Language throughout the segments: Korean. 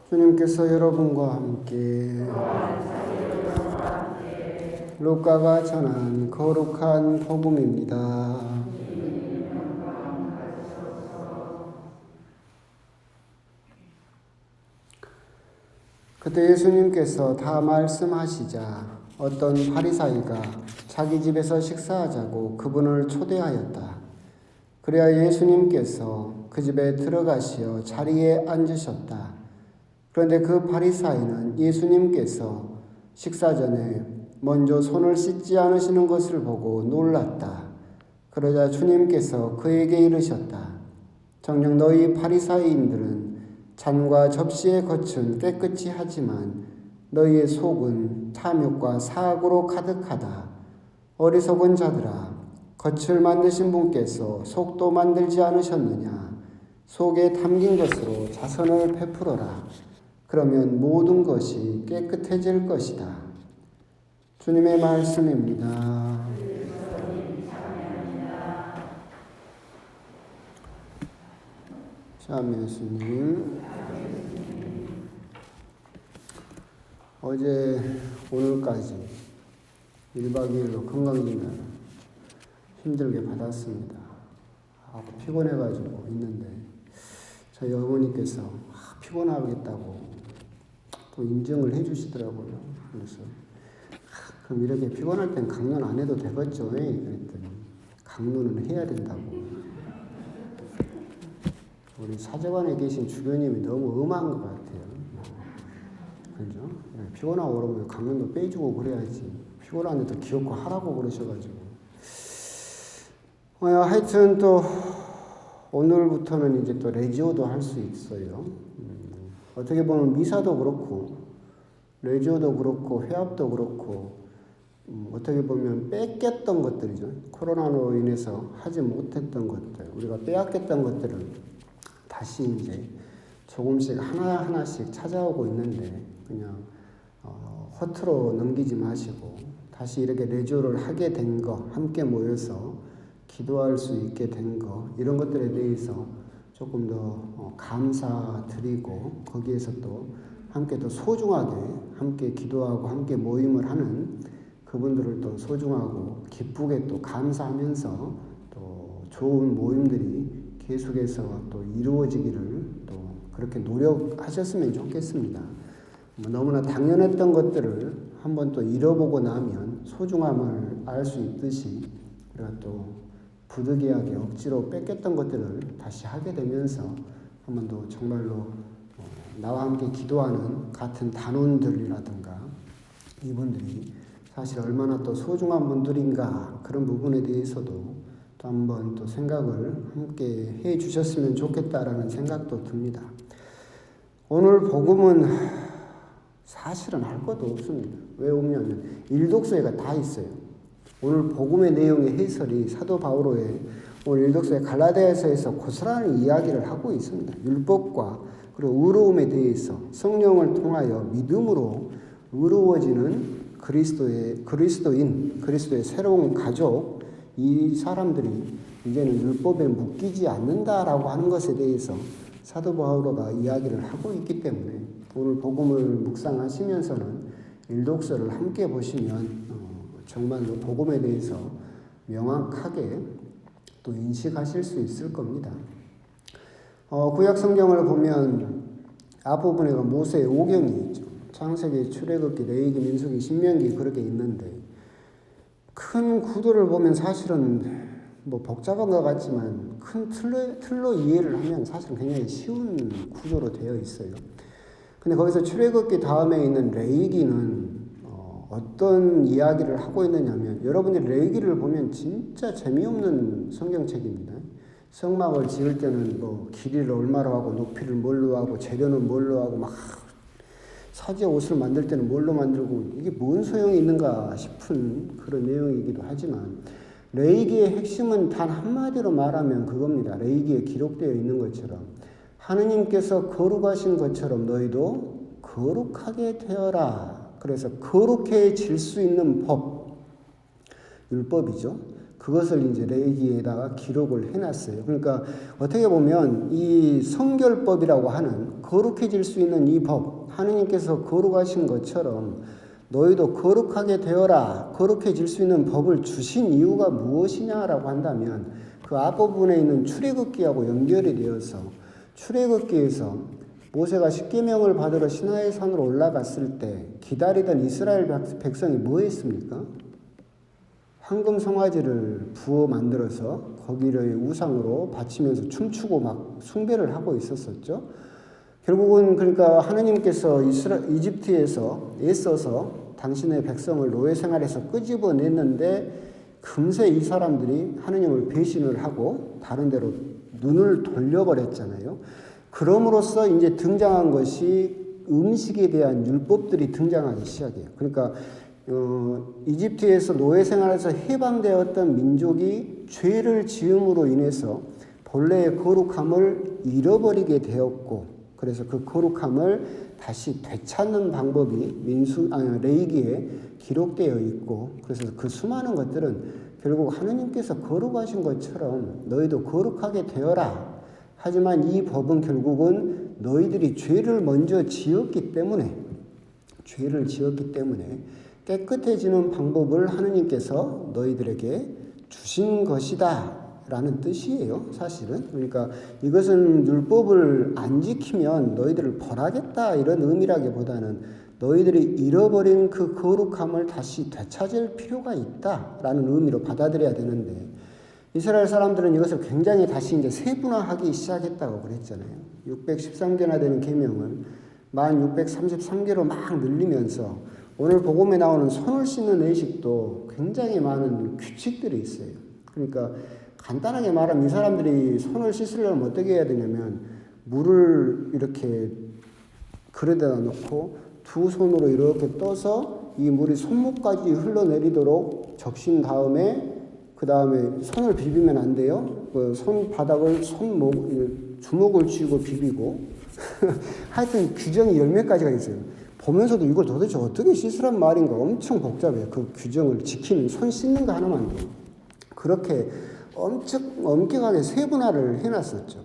주님께서 여러분과 함께 루카가 전한 거룩한 복음입니다. 그때 예수님께서 다 말씀하시자 어떤 바리사이가 자기 집에서 식사하자고 그분을 초대하였다. 그래야 예수님께서 그 집에 들어가시어 자리에 앉으셨다. 그런데 그 바리사이는 예수님께서 식사 전에 먼저 손을 씻지 않으시는 것을 보고 놀랐다. 그러자 주님께서 그에게 이르셨다. 정녕 너희 바리사이인들은 잔과 접시의 겉은 깨끗이 하지만 너희의 속은 탐욕과 사악으로 가득하다. 어리석은 자들아, 겉을 만드신 분께서 속도 만들지 않으셨느냐? 속에 담긴 것으로 자선을 베풀어라. 그러면 모든 것이 깨끗해질 것이다. 주님의 말씀입니다. 참 예수님, 어제 오늘까지 1박 2일로 건강진단을 힘들게 받았습니다. 피곤해가지고 있는데 저희 어머니께서 피곤하겠다고 또 인정을 해주시더라고요. 그래서 그럼 이렇게 피곤할 땐 강론 안 해도 되겠죠? 그랬더니 강론은 해야 된다고. 우리 사제관에 계신 주교님이 너무 엄한 것 같아요. 그죠? 피곤하고 그러면 강론도 빼주고 그래야지. 피곤한데도 귀엽고 하라고 그러셔가지고. 하여튼 또 오늘부터는 이제 또 레지오도 할 수 있어요. 어떻게 보면 미사도 그렇고 레지오도 그렇고 회합도 그렇고 어떻게 보면 뺏겼던 것들이죠. 코로나로 인해서 하지 못했던 것들, 우리가 빼앗겼던 것들을 다시 이제 조금씩 하나하나씩 찾아오고 있는데 그냥 허투루 넘기지 마시고 다시 이렇게 레지오를 하게 된 거, 함께 모여서 기도할 수 있게 된 거, 이런 것들에 대해서 조금 더 감사드리고 거기에서 또 함께 더 소중하게 함께 기도하고 함께 모임을 하는 그분들을 또 소중하고 기쁘게 또 감사하면서 또 좋은 모임들이 계속해서 또 이루어지기를 또 그렇게 노력하셨으면 좋겠습니다. 너무나 당연했던 것들을 한번 또 잃어보고 나면 소중함을 알 수 있듯이 우리가 또 부득이하게 억지로 뺏겼던 것들을 다시 하게 되면서 한번 더 정말로 나와 함께 기도하는 같은 단원들이라든가 이분들이 사실 얼마나 또 소중한 분들인가 그런 부분에 대해서도 또 한번 또 생각을 함께 해 주셨으면 좋겠다라는 생각도 듭니다. 오늘 복음은 사실은 할 것도 없습니다. 왜 없냐면 일독서에가 다 있어요. 오늘 복음의 내용의 해설이 사도 바오로의 오늘 일독서의 갈라디아서에서 고스란히 이야기를 하고 있습니다. 율법과 그리고 의로움에 대해서 성령을 통하여 믿음으로 의로워지는 그리스도의 새로운 가족, 이 사람들이 이제는 율법에 묶이지 않는다라고 하는 것에 대해서 사도 바오로가 이야기를 하고 있기 때문에 오늘 복음을 묵상하시면서는 일독서를 함께 보시면 정말로 복음에 대해서 명확하게 또 인식하실 수 있을 겁니다. 구약 성경을 보면 앞부분에 모세의 오경이 있죠. 창세기, 출애굽기, 레위기, 민수기, 신명기 그렇게 있는데 큰 구도를 보면 사실은 복잡한 것 같지만 큰 틀로 이해를 하면 사실은 굉장히 쉬운 구조로 되어 있어요. 근데 거기서 출애굽기 다음에 있는 레위기는 어떤 이야기를 하고 있느냐면 여러분들이 레위기를 보면 진짜 재미없는 성경책입니다. 성막을 지을 때는 길이를 얼마로 하고 높이를 뭘로 하고 재료는 뭘로 하고 막 사제 옷을 만들 때는 뭘로 만들고 이게 뭔 소용이 있는가 싶은 그런 내용이기도 하지만 레위기의 핵심은 단 한마디로 말하면 그겁니다. 레위기에 기록되어 있는 것처럼 하느님께서 거룩하신 것처럼 너희도 거룩하게 되어라. 그래서 거룩해질 수 있는 법, 율법이죠. 그것을 이제 레위기에다가 기록을 해놨어요. 그러니까 어떻게 보면 이 성결법이라고 하는 거룩해질 수 있는 이 법, 하느님께서 거룩하신 것처럼 너희도 거룩하게 되어라, 거룩해질 수 있는 법을 주신 이유가 무엇이냐라고 한다면 그 앞부분에 있는 출애굽기하고 연결이 되어서 출애굽기에서 모세가 십계명을 받으러 시나이 산으로 올라갔을 때 기다리던 이스라엘 백성이 뭐 했습니까? 황금 송아지를 부어 만들어서 거기를 우상으로 바치면서 춤추고 막 숭배를 하고 있었었죠. 결국은 그러니까 하느님께서 이집트에서 애써서 당신의 백성을 노예 생활에서 끄집어냈는데 금세 이 사람들이 하느님을 배신을 하고 다른 데로 눈을 돌려버렸잖아요. 그럼으로써 이제 등장한 것이 음식에 대한 율법들이 등장하기 시작해요. 그러니까 이집트에서 노예 생활에서 해방되었던 민족이 죄를 지음으로 인해서 본래의 거룩함을 잃어버리게 되었고, 그래서 그 거룩함을 다시 되찾는 방법이 레위기에 기록되어 있고, 그래서 그 수많은 것들은 결국 하느님께서 거룩하신 것처럼 너희도 거룩하게 되어라. 하지만 이 법은 결국은 너희들이 죄를 먼저 지었기 때문에 깨끗해지는 방법을 하느님께서 너희들에게 주신 것이다 라는 뜻이에요, 사실은. 그러니까 이것은 율법을 안 지키면 너희들을 벌하겠다 이런 의미라기보다는 너희들이 잃어버린 그 거룩함을 다시 되찾을 필요가 있다라는 의미로 받아들여야 되는데, 이스라엘 사람들은 이것을 굉장히 다시 이제 세분화하기 시작했다고 그랬잖아요. 613개나 되는 계명을 1633개로 막 늘리면서 오늘 복음에 나오는 손을 씻는 의식도 굉장히 많은 규칙들이 있어요. 그러니까 간단하게 말하면 이 사람들이 손을 씻으려면 어떻게 해야 되냐면 물을 이렇게 그릇에다 놓고 두 손으로 이렇게 떠서 이 물이 손목까지 흘러내리도록 적신 다음에 그 다음에 손을 비비면 안 돼요. 그 손바닥을 주먹을 쥐고 비비고 하여튼 규정이 10몇 가지가 있어요. 보면서도 이걸 도대체 어떻게 씻으란 말인가 엄청 복잡해요. 그 규정을 지키는 손 씻는 거 하나만 돼요. 그렇게 엄청 엄격하게 세분화를 해놨었죠.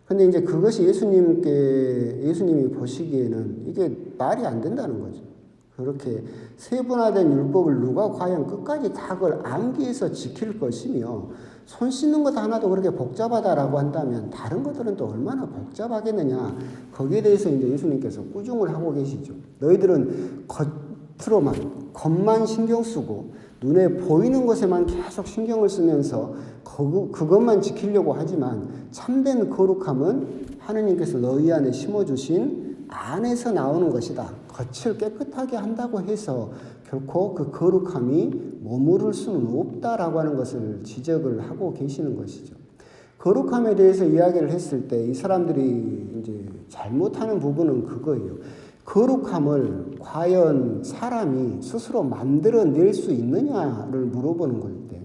근데 이제 그것이 예수님이 보시기에는 이게 말이 안 된다는 거죠. 그렇게 세분화된 율법을 누가 과연 끝까지 다 그걸 암기해서 지킬 것이며, 손 씻는 것 하나도 그렇게 복잡하다라고 한다면 다른 것들은 또 얼마나 복잡하겠느냐. 거기에 대해서 이제 예수님께서 꾸중을 하고 계시죠. 너희들은 겉만 신경 쓰고 눈에 보이는 것에만 계속 신경을 쓰면서 그것만 지키려고 하지만 참된 거룩함은 하느님께서 너희 안에 심어주신 안에서 나오는 것이다. 겉을 깨끗하게 한다고 해서 결코 그 거룩함이 머무를 수는 없다라고 하는 것을 지적을 하고 계시는 것이죠. 거룩함에 대해서 이야기를 했을 때 이 사람들이 이제 잘못하는 부분은 그거예요. 거룩함을 과연 사람이 스스로 만들어낼 수 있느냐를 물어보는 걸 때,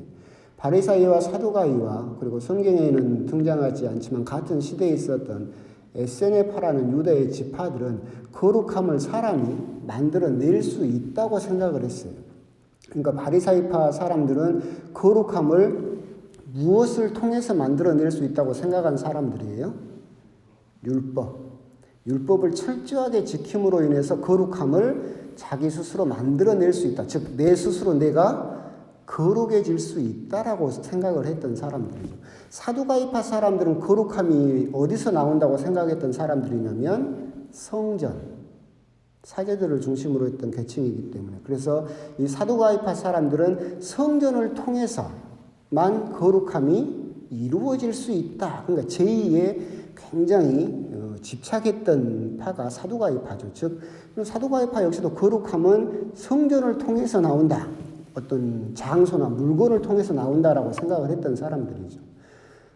바리사이와 사두가이와 그리고 성경에는 등장하지 않지만 같은 시대에 있었던 에세네파라는 유다의 지파들은 거룩함을 사람이 만들어낼 수 있다고 생각을 했어요. 그러니까 바리사이파 사람들은 거룩함을 무엇을 통해서 만들어낼 수 있다고 생각한 사람들이에요? 율법을 철저하게 지킴으로 인해서 거룩함을 자기 스스로 만들어낼 수 있다. 즉, 내 스스로 내가 거룩해질 수 있다라고 생각을 했던 사람들이죠. 사두가이파 사람들은 거룩함이 어디서 나온다고 생각했던 사람들이냐면 성전, 사제들을 중심으로 했던 계층이기 때문에, 그래서 이 사두가이파 사람들은 성전을 통해서만 거룩함이 이루어질 수 있다. 그러니까 제2의 굉장히 집착했던 파가 사두가이파죠. 즉 사두가이파 역시도 거룩함은 성전을 통해서 나온다. 어떤 장소나 물건을 통해서 나온다라고 생각을 했던 사람들이죠.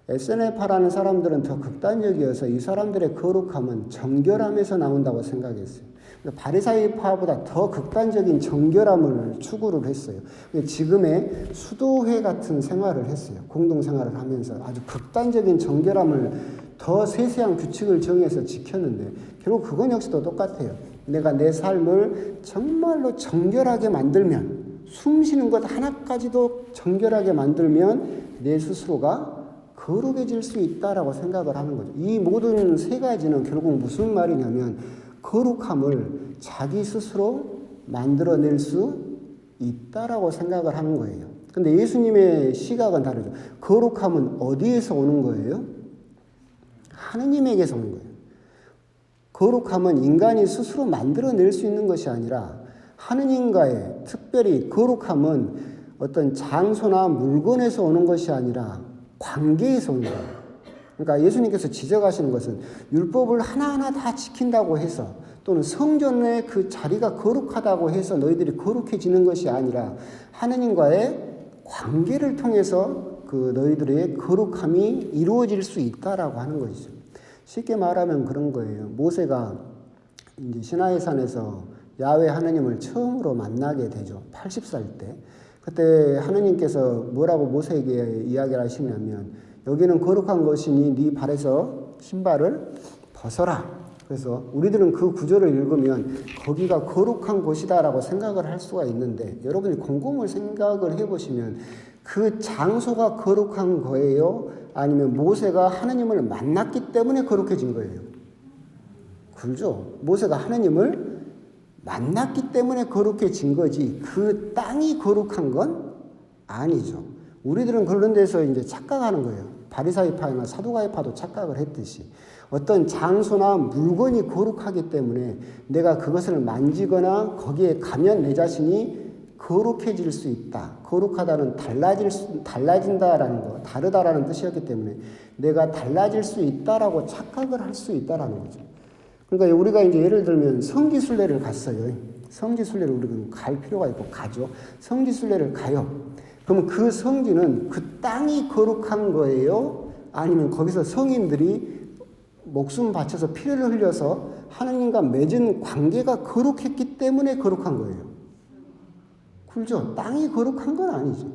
에세네파라는 사람들은 더 극단적이어서 이 사람들의 거룩함은 정결함에서 나온다고 생각했어요. 바리사이파보다 더 극단적인 정결함을 추구를 했어요. 지금의 수도회 같은 생활을 했어요. 공동생활을 하면서 아주 극단적인 정결함을 더 세세한 규칙을 정해서 지켰는데 결국 그건 역시도 똑같아요. 내가 내 삶을 정말로 정결하게 만들면 숨 쉬는 것 하나까지도 정결하게 만들면 내 스스로가 거룩해질 수 있다라고 생각을 하는 거죠. 이 모든 세 가지는 결국 무슨 말이냐면 거룩함을 자기 스스로 만들어낼 수 있다라고 생각을 하는 거예요. 근데 예수님의 시각은 다르죠. 거룩함은 어디에서 오는 거예요? 하느님에게서 오는 거예요. 거룩함은 인간이 스스로 만들어낼 수 있는 것이 아니라 하느님과의, 특별히 거룩함은 어떤 장소나 물건에서 오는 것이 아니라 관계에서 오는 거예요. 그러니까 예수님께서 지적하시는 것은 율법을 하나하나 다 지킨다고 해서 또는 성전의 그 자리가 거룩하다고 해서 너희들이 거룩해지는 것이 아니라 하느님과의 관계를 통해서 그 너희들의 거룩함이 이루어질 수 있다라고 하는 것이죠. 쉽게 말하면 그런 거예요. 모세가 이제 시나이 산에서 야훼 하느님을 처음으로 만나게 되죠. 80살 때. 그때 하느님께서 뭐라고 모세에게 이야기를 하시냐면 여기는 거룩한 것이니 네 발에서 신발을 벗어라. 그래서 우리들은 그 구절을 읽으면 거기가 거룩한 곳이다라고 생각을 할 수가 있는데 여러분이 곰곰이 생각을 해보시면 그 장소가 거룩한 거예요? 아니면 모세가 하느님을 만났기 때문에 거룩해진 거예요? 그렇죠. 모세가 하느님을 만났기 때문에 거룩해진 거지 그 땅이 거룩한 건 아니죠. 우리들은 그런 데서 이제 착각하는 거예요. 바리사이파나 사두가이파도 착각을 했듯이 어떤 장소나 물건이 거룩하기 때문에 내가 그것을 만지거나 거기에 가면 내 자신이 거룩해질 수 있다. 거룩하다는 달라진다라는 거, 다르다라는 뜻이었기 때문에 내가 달라질 수 있다라고 착각을 할 수 있다라는 거죠. 그러니까 우리가 이제 예를 들면 성지순례를 갔어요. 성지순례를 우리가 갈 필요가 있고 가죠. 성지순례를 가요. 그러면 그 성지는 그 땅이 거룩한 거예요? 아니면 거기서 성인들이 목숨 바쳐서 피를 흘려서 하느님과 맺은 관계가 거룩했기 때문에 거룩한 거예요? 그렇죠. 땅이 거룩한 건 아니죠.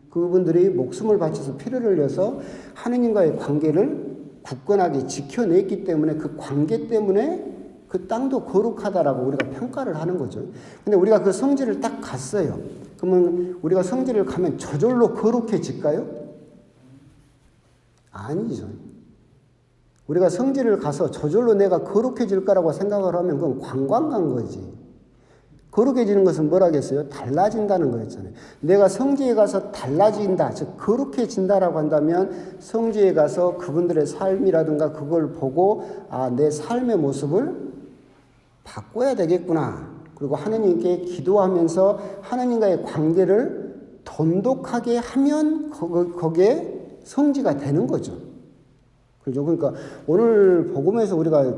그분들이 목숨을 바쳐서 피를 흘려서 하느님과의 관계를 굳건하게 지켜냈기 때문에 그 관계 때문에 그 땅도 거룩하다라고 우리가 평가를 하는 거죠. 근데 우리가 그 성지를 딱 갔어요. 그러면 우리가 성지를 가면 저절로 거룩해질까요? 아니죠. 우리가 성지를 가서 저절로 내가 거룩해질 거라고 생각을 하면 그건 관광 간 거지. 거룩해지는 것은 뭐라겠어요? 달라진다는 거였잖아요. 내가 성지에 가서 달라진다, 즉 거룩해진다라고 한다면 성지에 가서 그분들의 삶이라든가 그걸 보고 아, 내 삶의 모습을 바꿔야 되겠구나. 그리고 하느님께 기도하면서 하느님과의 관계를 돈독하게 하면 거기에 성지가 되는 거죠. 그렇죠? 그러니까 오늘 복음에서 우리가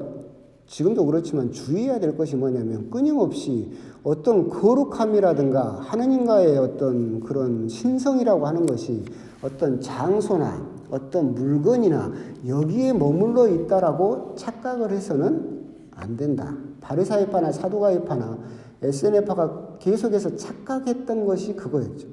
지금도 그렇지만 주의해야 될 것이 뭐냐면 끊임없이 어떤 거룩함이라든가 하느님과의 어떤 그런 신성이라고 하는 것이 어떤 장소나 어떤 물건이나 여기에 머물러 있다라고 착각을 해서는 안 된다. 바리사이파나 사두가이파나 SNF파가 계속해서 착각했던 것이 그거였죠.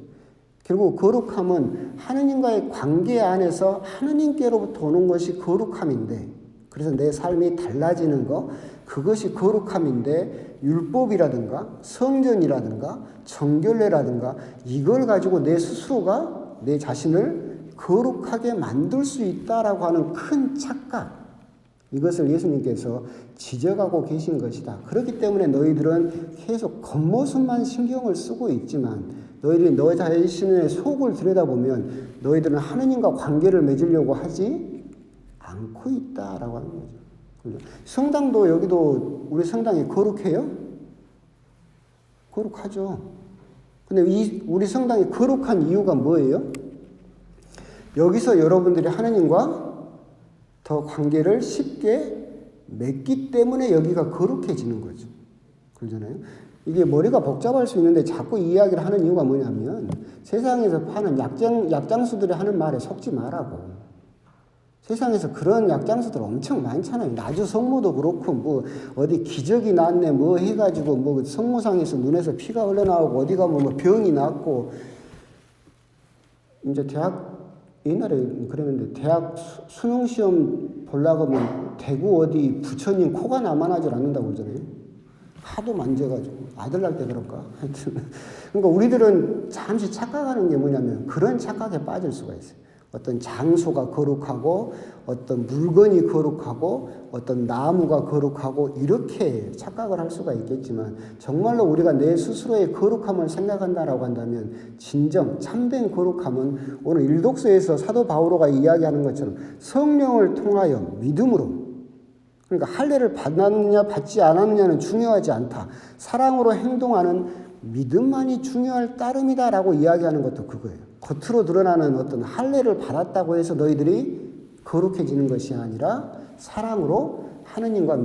결국 거룩함은 하느님과의 관계 안에서 하느님께로부터 오는 것이 거룩함인데 그래서 내 삶이 달라지는 것 그것이 거룩함인데 율법이라든가 성전이라든가 정결례라든가 이걸 가지고 내 스스로가 내 자신을 거룩하게 만들 수 있다라고 하는 큰 착각 이것을 예수님께서 지적하고 계신 것이다. 그렇기 때문에 너희들은 계속 겉모습만 신경을 쓰고 있지만 너희들이 너 자신의 속을 들여다보면 너희들은 하느님과 관계를 맺으려고 하지 않고 있다라고 하는 거죠. 성당도 여기도 우리 성당이 거룩해요? 거룩하죠. 근데 우리 성당이 거룩한 이유가 뭐예요? 여기서 여러분들이 하느님과 더 관계를 쉽게 맺기 때문에 여기가 거룩해지는 거죠. 그러잖아요. 이게 머리가 복잡할 수 있는데 자꾸 이야기를 하는 이유가 뭐냐면 세상에서 파는 약장수들이 하는 말에 속지 말라고. 세상에서 그런 약장수들 엄청 많잖아요. 나주 성모도 그렇고 뭐 어디 기적이 났네 뭐 해가지고 뭐 성모상에서 눈에서 피가 흘러나오고 어디 가면 뭐 병이 났고 이제 대학 옛날에 그랬는데 대학 수능시험 보려고 하면 대구 어디 부처님 코가 남아나질 않는다고 그러잖아요. 하도 만져가지고 아들 날 때 그럴까? 하여튼 그러니까 우리들은 잠시 착각하는 게 뭐냐면 그런 착각에 빠질 수가 있어요. 어떤 장소가 거룩하고 어떤 물건이 거룩하고 어떤 나무가 거룩하고 이렇게 착각을 할 수가 있겠지만 정말로 우리가 내 스스로의 거룩함을 생각한다라고 한다면 진정 참된 거룩함은 오늘 일독서에서 사도 바오로가 이야기하는 것처럼 성령을 통하여 믿음으로, 그러니까 할례를 받았느냐 받지 않았느냐는 중요하지 않다. 사랑으로 행동하는 믿음만이 중요할 따름이다라고 이야기하는 것도 그거예요. 겉으로 드러나는 어떤 할례를 받았다고 해서 너희들이 거룩해지는 것이 아니라 사랑으로 하느님과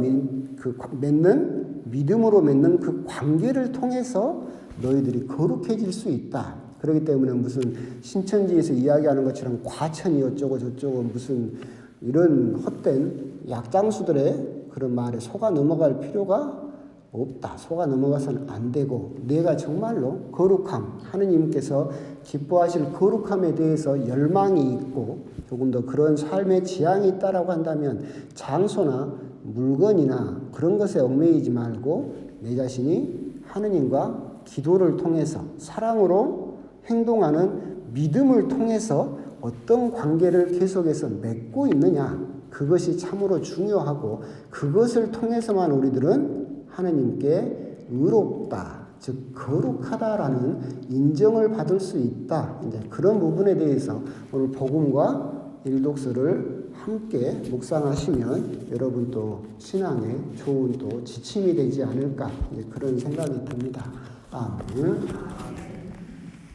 맺는 믿음으로 맺는 그 관계를 통해서 너희들이 거룩해질 수 있다. 그렇기 때문에 무슨 신천지에서 이야기하는 것처럼 과천이 어쩌고 저쩌고 무슨 이런 헛된 약장수들의 그런 말에 속아 넘어갈 필요가 없다. 속아 넘어가서는 안 되고 내가 정말로 거룩함, 하느님께서 기뻐하실 거룩함에 대해서 열망이 있고 조금 더 그런 삶의 지향이 있다라고 한다면 장소나 물건이나 그런 것에 얽매이지 말고 내 자신이 하느님과 기도를 통해서 사랑으로 행동하는 믿음을 통해서 어떤 관계를 계속해서 맺고 있느냐, 그것이 참으로 중요하고 그것을 통해서만 우리들은 하느님께 의롭다, 즉 거룩하다라는 인정을 받을 수 있다. 이제 그런 부분에 대해서 오늘 복음과 일독서를 함께 묵상하시면 여러분 또 신앙에 좋은 또 지침이 되지 않을까, 이제 그런 생각이 듭니다. 아멘.